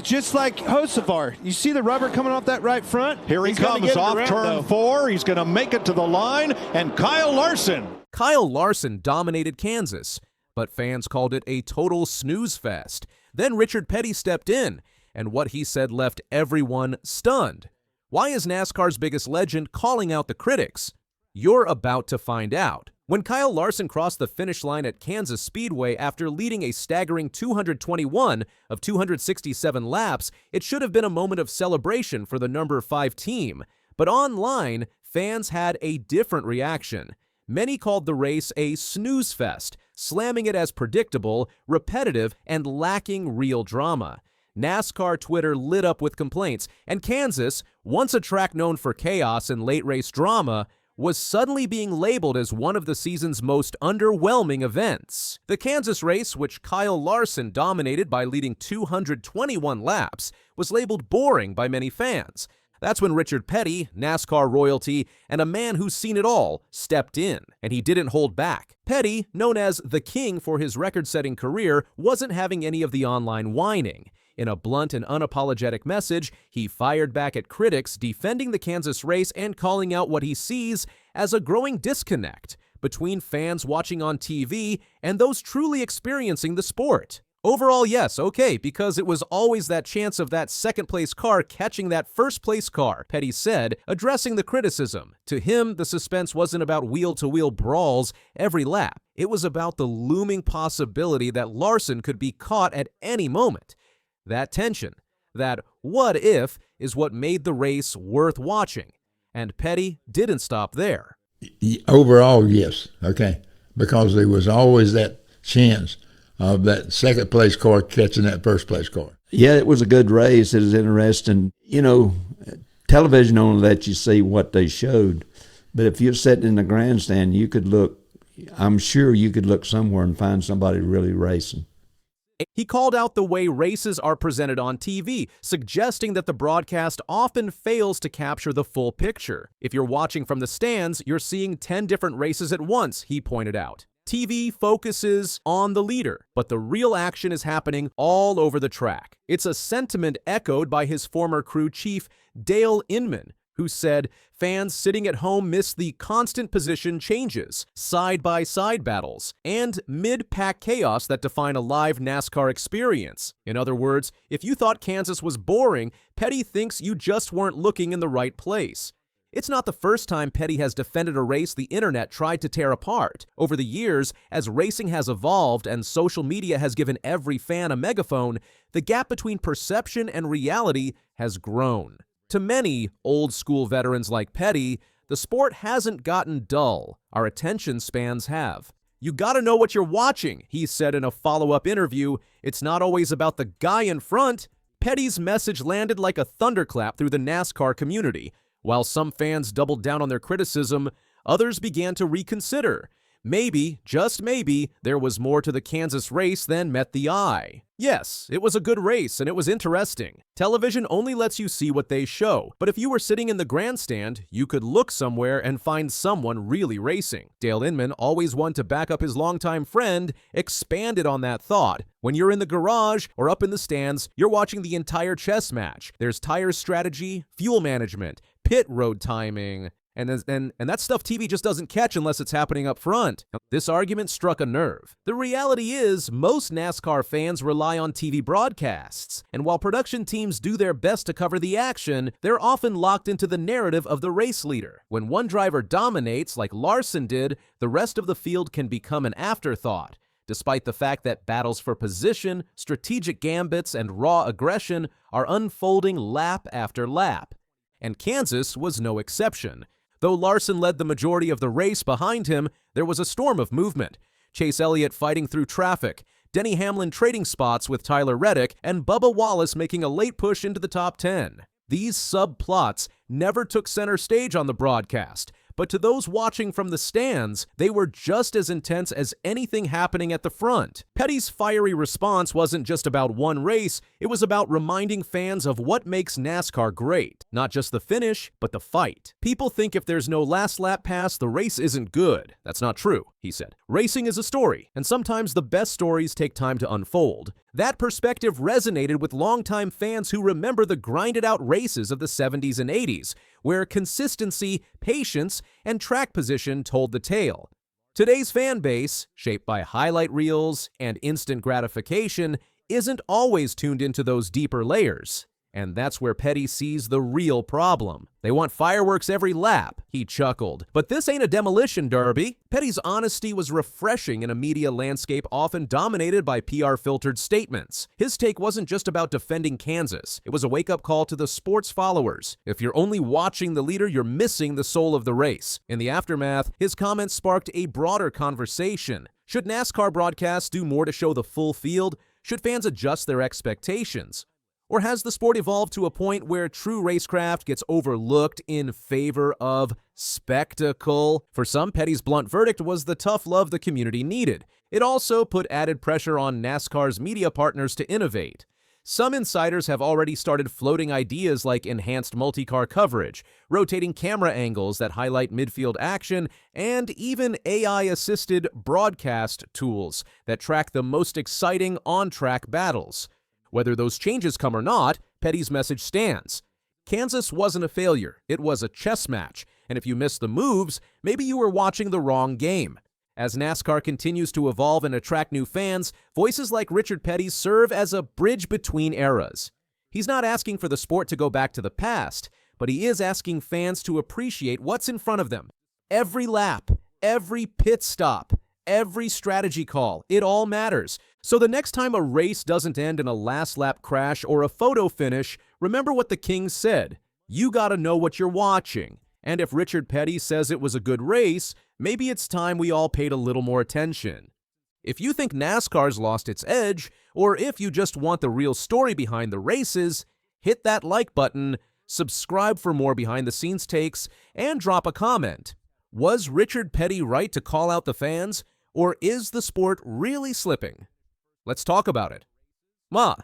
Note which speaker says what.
Speaker 1: Just like Hocevar. You see the rubber coming off that right front?
Speaker 2: Here he comes off turn 4. He's going to make it to the line, and Kyle Larson.
Speaker 3: Kyle Larson dominated Kansas, but fans called it a total snooze fest. Then Richard Petty stepped in, and what he said left everyone stunned. Why is NASCAR's biggest legend calling out the critics? You're about to find out. When Kyle Larson crossed the finish line at Kansas Speedway after leading a staggering 221 of 267 laps, it should have been a moment of celebration for the number 5 team. But online, fans had a different reaction. Many called the race a snooze fest, slamming it as predictable, repetitive, and lacking real drama. NASCAR Twitter lit up with complaints, and Kansas, once a track known for chaos and late race drama, was suddenly being labeled as one of the season's most underwhelming events. The Kansas race, which Kyle Larson dominated by leading 221 laps, was labeled boring by many fans. That's when Richard Petty, NASCAR royalty, and a man who's seen it all, stepped in, and he didn't hold back. Petty, known as the King for his record-setting career, wasn't having any of the online whining. In a blunt and unapologetic message, he fired back at critics, defending the Kansas race and calling out what he sees as a growing disconnect between fans watching on TV and those truly experiencing the sport. Overall, yes, okay, because it was always that chance of that second-place car catching that first-place car, Petty said, addressing the criticism. To him, the suspense wasn't about wheel-to-wheel brawls every lap. It was about the looming possibility that Larson could be caught at any moment. That tension, that what if, is what made the race worth watching. And Petty didn't stop there.
Speaker 4: Overall, yes, okay, because there was always that chance of that second place car catching that first place car.
Speaker 5: Yeah, it was a good race. It was interesting. You know, television only lets you see what they showed, but if you're sitting in the grandstand, you could look, I'm sure you could look somewhere and find somebody really racing.
Speaker 3: He called out the way races are presented on TV, suggesting that the broadcast often fails to capture the full picture. If you're watching from the stands, you're seeing 10 different races at once, he pointed out. TV focuses on the leader, but the real action is happening all over the track. It's a sentiment echoed by his former crew chief, Dale Inman, who said fans sitting at home miss the constant position changes, side-by-side battles, and mid-pack chaos that define a live NASCAR experience. In other words, if you thought Kansas was boring, Petty thinks you just weren't looking in the right place. It's not the first time Petty has defended a race the internet tried to tear apart. Over the years, as racing has evolved and social media has given every fan a megaphone, the gap between perception and reality has grown. To many old-school veterans like Petty, the sport hasn't gotten dull. Our attention spans have. You gotta know what you're watching, he said in a follow-up interview. It's not always about the guy in front. Petty's message landed like a thunderclap through the NASCAR community. While some fans doubled down on their criticism, others began to reconsider. Maybe, just maybe, there was more to the Kansas race than met the eye. Yes, it was a good race and it was interesting. Television only lets you see what they show, but if you were sitting in the grandstand, you could look somewhere and find someone really racing. Dale Inman, always one to back up his longtime friend, expanded on that thought. When you're in the garage or up in the stands, you're watching the entire chess match. There's tire strategy, fuel management, pit road timing, and that stuff TV just doesn't catch unless it's happening up front. This argument struck a nerve. The reality is, most NASCAR fans rely on TV broadcasts, and while production teams do their best to cover the action, they're often locked into the narrative of the race leader. When one driver dominates, like Larson did, the rest of the field can become an afterthought, despite the fact that battles for position, strategic gambits, and raw aggression are unfolding lap after lap. And Kansas was no exception. Though Larson led the majority of the race behind him, there was a storm of movement. Chase Elliott fighting through traffic, Denny Hamlin trading spots with Tyler Reddick, and Bubba Wallace making a late push into the top 10. These subplots never took center stage on the broadcast, but to those watching from the stands, they were just as intense as anything happening at the front. Petty's fiery response wasn't just about one race, it was about reminding fans of what makes NASCAR great. Not just the finish, but the fight. People think if there's no last lap pass, the race isn't good. That's not true, he said. Racing is a story, and sometimes the best stories take time to unfold. That perspective resonated with longtime fans who remember the grinded-out races of the 70s and 80s, where consistency, patience, and track position told the tale. Today's fan base, shaped by highlight reels and instant gratification, isn't always tuned into those deeper layers. And that's where Petty sees the real problem. They want fireworks every lap, he chuckled. But this ain't a demolition derby. Petty's honesty was refreshing in a media landscape often dominated by PR-filtered statements. His take wasn't just about defending Kansas. It was a wake-up call to the sport's followers. If you're only watching the leader, you're missing the soul of the race. In the aftermath, his comments sparked a broader conversation. Should NASCAR broadcasts do more to show the full field? Should fans adjust their expectations? Or has the sport evolved to a point where true racecraft gets overlooked in favor of spectacle? For some, Petty's blunt verdict was the tough love the community needed. It also put added pressure on NASCAR's media partners to innovate. Some insiders have already started floating ideas like enhanced multi-car coverage, rotating camera angles that highlight midfield action, and even AI-assisted broadcast tools that track the most exciting on-track battles. Whether those changes come or not, Petty's message stands. Kansas wasn't a failure, it was a chess match, and if you missed the moves, maybe you were watching the wrong game. As NASCAR continues to evolve and attract new fans, voices like Richard Petty serve as a bridge between eras. He's not asking for the sport to go back to the past, but he is asking fans to appreciate what's in front of them. Every lap, every pit stop, every strategy call, it all matters. So the next time a race doesn't end in a last lap crash or a photo finish, remember what the King said. You gotta know what you're watching. And if Richard Petty says it was a good race, maybe it's time we all paid a little more attention. If you think NASCAR's lost its edge, or if you just want the real story behind the races, hit that like button, subscribe for more behind-the-scenes takes, and drop a comment. Was Richard Petty right to call out the fans, or is the sport really slipping? Let's talk about it. Ma,